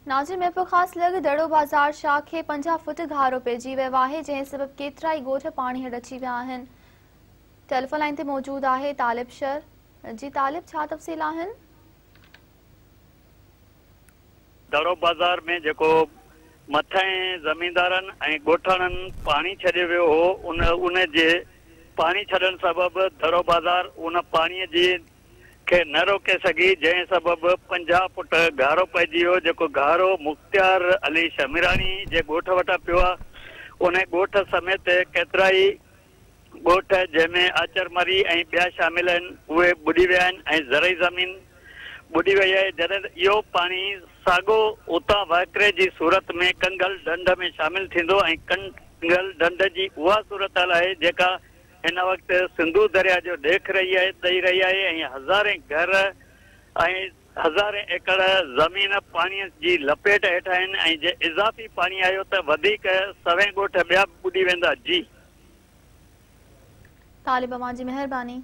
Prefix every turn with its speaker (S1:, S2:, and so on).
S1: नाज़िर महबूब ख़ास लॻ दड़ो बाज़ार शाह खे 50 फुट घारो पइजी वियो आहे, जंहिं सबब केतिरा ई ॻोठ पाणी हेठि अची विया आहिनि। टेलीफोन लाइन ते मौजूद आहे तालिब शर। जी तालिब, छा तफ़सील आहिनि?
S2: दड़ो बाज़ार में जेको मथां ज़मींदारनि ऐं ॻोठाणनि पाणी छॾियो वियो हो, उन जे पाणी छॾण सबबि दड़ो बाज़ार उन पाणीअ जी खे न रोके सघी, जंहिं सबबि 50 फुट घारो पइजी वियो, जेको घारो मुख़्तियार अली शमीरानी जे ॻोठ वटां पियो आहे। उन ॻोठ समेत केतिरा ई ॻोठ जंहिंमें आचरमरी ऐं ॿिया शामिल आहिनि उहे ॿुॾी विया आहिनि ऐं ज़रई ज़मीन ॿुॾी वई आहे। जॾहिं इहो पाणी साॻो उतां वहकिरे जी सूरत में कंगल ढंढ में शामिल थींदो ऐं कंगल ढंढ जी उहा सूरत आहे जेका हिन वक़्तु सिंधू दरिया जो ॾेख ॾेई रही आहे ऐं हज़ारे घर ऐं हज़ारे एकड़ ज़मीन पाणीअ जी लपेट हेठि आहिनि ऐं जे इज़ाफ़ी पाणी आयो त वधीक सवें ॻोठ ॿिया ॿुॾी वेंदा। जी
S1: तालिब, अवां जी महिरबानी।